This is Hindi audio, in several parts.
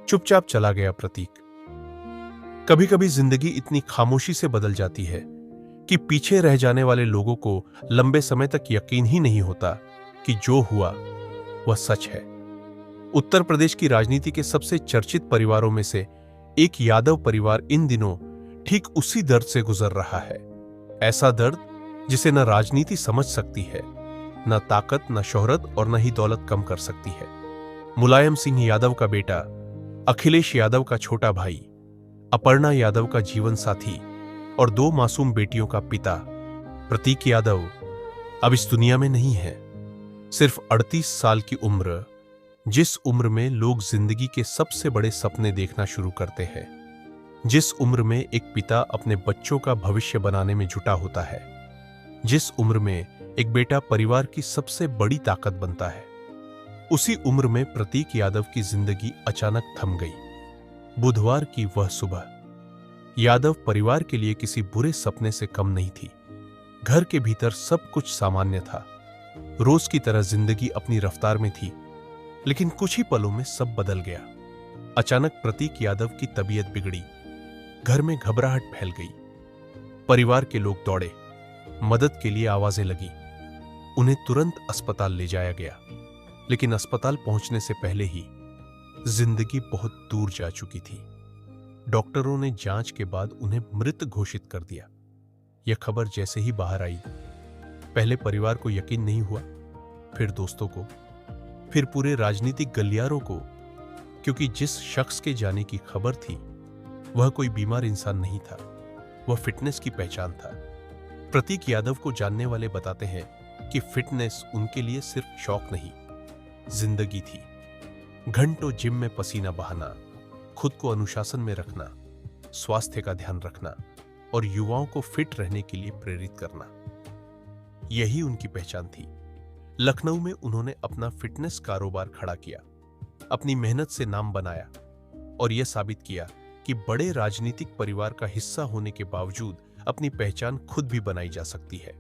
चुपचाप चला गया प्रतीक। कभी कभी जिंदगी इतनी खामोशी से बदल जाती है कि पीछे रह जाने वाले लोगों को लंबे समय तक यकीन ही नहीं होता कि जो हुआ वह सच है। उत्तर प्रदेश की राजनीति के सबसे चर्चित परिवारों में से एक यादव परिवार इन दिनों ठीक उसी दर्द से गुजर रहा है। ऐसा दर्द जिसे न राजनीति समझ सकती है, न ताकत, न शोहरत और न ही दौलत कम कर सकती है। मुलायम सिंह यादव का बेटा, अखिलेश यादव का छोटा भाई, अपर्णा यादव का जीवन साथी और 2 मासूम बेटियों का पिता प्रतीक यादव अब इस दुनिया में नहीं है। सिर्फ 38 साल की उम्र, जिस उम्र में लोग जिंदगी के सबसे बड़े सपने देखना शुरू करते हैं, जिस उम्र में एक पिता अपने बच्चों का भविष्य बनाने में जुटा होता है, जिस उम्र में एक बेटा परिवार की सबसे बड़ी ताकत बनता है, उसी उम्र में प्रतीक यादव की जिंदगी अचानक थम गई। बुधवार की वह सुबह यादव परिवार के लिए किसी बुरे सपने से कम नहीं थी। घर के भीतर सब कुछ सामान्य था, रोज की तरह जिंदगी अपनी रफ्तार में थी, लेकिन कुछ ही पलों में सब बदल गया। अचानक प्रतीक यादव की तबीयत बिगड़ी, घर में घबराहट फैल गई। परिवार के लोग दौड़े, मदद के लिए आवाजें लगी, उन्हें तुरंत अस्पताल ले जाया गया। लेकिन अस्पताल पहुंचने से पहले ही जिंदगी बहुत दूर जा चुकी थी। डॉक्टरों ने जांच के बाद उन्हें मृत घोषित कर दिया। यह खबर जैसे ही बाहर आई, पहले परिवार को यकीन नहीं हुआ, फिर दोस्तों को, फिर पूरे राजनीतिक गलियारों को, क्योंकि जिस शख्स के जाने की खबर थी वह कोई बीमार इंसान नहीं था, वह फिटनेस की पहचान था। प्रतीक यादव को जानने वाले बताते हैं कि फिटनेस उनके लिए सिर्फ शौक नहीं, जिंदगी थी। घंटों जिम में पसीना बहाना, खुद को अनुशासन में रखना, स्वास्थ्य का ध्यान रखना और युवाओं को फिट रहने के लिए प्रेरित करना, यही उनकी पहचान थी। लखनऊ में उन्होंने अपना फिटनेस कारोबार खड़ा किया, अपनी मेहनत से नाम बनाया और यह साबित किया कि बड़े राजनीतिक परिवार का हिस्सा होने के बावजूद अपनी पहचान खुद भी बनाई जा सकती है।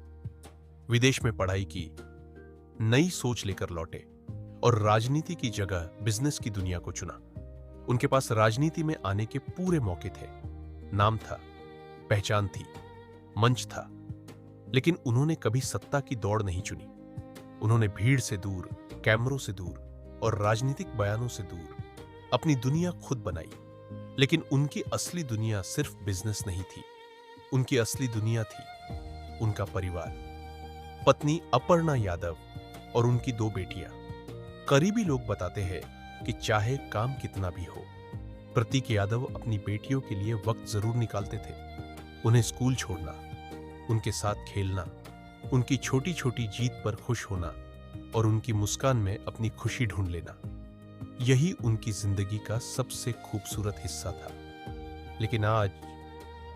विदेश में पढ़ाई की, नई सोच लेकर लौटे और राजनीति की जगह बिजनेस की दुनिया को चुना। उनके पास राजनीति में आने के पूरे मौके थे, नाम था, पहचान थी, मंच था, लेकिन उन्होंने कभी सत्ता की दौड़ नहीं चुनी। उन्होंने भीड़ से दूर, कैमरों से दूर और राजनीतिक बयानों से दूर अपनी दुनिया खुद बनाई। लेकिन उनकी असली दुनिया सिर्फ बिजनेस नहीं थी, उनकी असली दुनिया थी उनका परिवार, पत्नी अपर्णा यादव और उनकी 2 बेटियां। करीबी लोग बताते हैं कि चाहे काम कितना भी हो, प्रतीक यादव अपनी बेटियों के लिए वक्त जरूर निकालते थे। उन्हें स्कूल छोड़ना, उनके साथ खेलना, उनकी छोटी छोटी जीत पर खुश होना और उनकी मुस्कान में अपनी खुशी ढूंढ लेना, यही उनकी जिंदगी का सबसे खूबसूरत हिस्सा था। लेकिन आज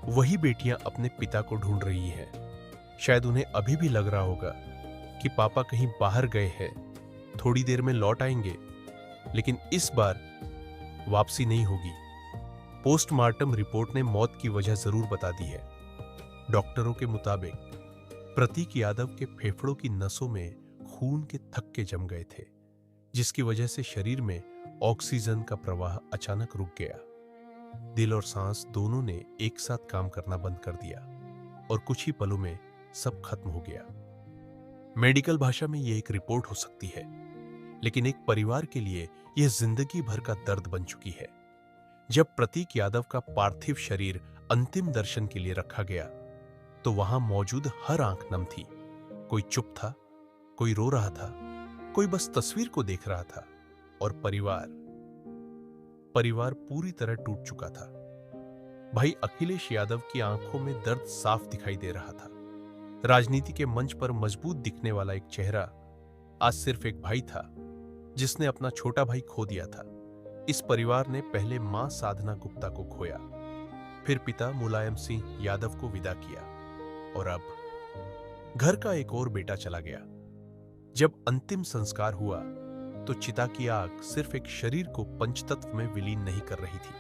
वही बेटियां अपने पिता को ढूंढ रही हैं। शायद उन्हें अभी भी लग रहा होगा कि पापा कहीं बाहर गए हैं, थोड़ी देर में लौट आएंगे, लेकिन इस बार वापसी नहीं होगी। पोस्टमार्टम रिपोर्ट ने मौत की वजह जरूर बता दी है। डॉक्टरों के मुताबिक प्रतीक यादव के फेफड़ों की नसों में खून के थक्के जम गए थे, जिसकी वजह से शरीर में ऑक्सीजन का प्रवाह अचानक रुक गया। दिल और सांस दोनों ने एक साथ काम करना बंद कर दिया और कुछ ही पलों में सब खत्म हो गया। मेडिकल भाषा में यह एक रिपोर्ट हो सकती है, लेकिन एक परिवार के लिए यह जिंदगी भर का दर्द बन चुकी है। जब प्रतीक यादव का पार्थिव शरीर अंतिम दर्शन के लिए रखा गया, तो वहां मौजूद हर आंख नम थी। कोई चुप था, कोई रो रहा था, कोई बस तस्वीर को देख रहा था और परिवार पूरी तरह टूट चुका था। भाई अखिलेश यादव की आंखों में दर्द साफ दिखाई दे रहा था। राजनीति के मंच पर मजबूत दिखने वाला एक चेहरा आज सिर्फ एक भाई था जिसने अपना छोटा भाई खो दिया था। इस परिवार ने पहले मां साधना गुप्ता को खोया, फिर पिता मुलायम सिंह यादव को विदा किया और अब घर का एक और बेटा चला गया। जब अंतिम संस्कार हुआ तो चिता की आग सिर्फ एक शरीर को पंचतत्व में विलीन नहीं कर रही थी,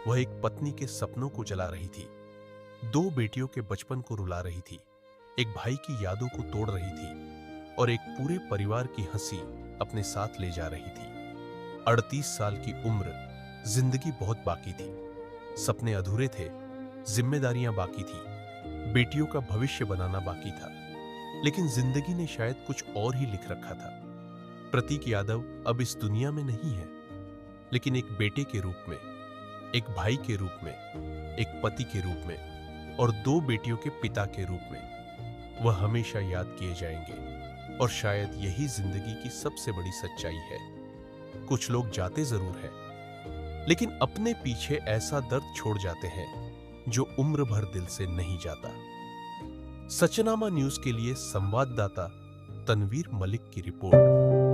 वह एक पत्नी के सपनों को जला रही थी, 2 बेटियों के बचपन को रुला रही थी, एक भाई की यादों को तोड़ रही थी और एक पूरे परिवार की हंसी अपने साथ ले जा रही थी। 38 साल की उम्र जिंदगी बहुत बाकी थी, सपने अधूरे थे, जिम्मेदारियां बाकी थी, बेटियों का भविष्य बनाना बाकी था। लेकिन जिंदगी ने शायद कुछ और ही लिख रखा था। प्रतीक यादव अब इस दुनिया में नहीं है, लेकिन एक बेटे के रूप में, एक भाई के रूप में, एक पति के रूप में और 2 बेटियों के पिता के रूप में वह हमेशा याद किए जाएंगे। और शायद यही जिंदगी की सबसे बड़ी सच्चाई है। कुछ लोग जाते जरूर हैं, लेकिन अपने पीछे ऐसा दर्द छोड़ जाते हैं जो उम्र भर दिल से नहीं जाता। सचनामा न्यूज के लिए संवाददाता तनवीर मलिक की रिपोर्ट।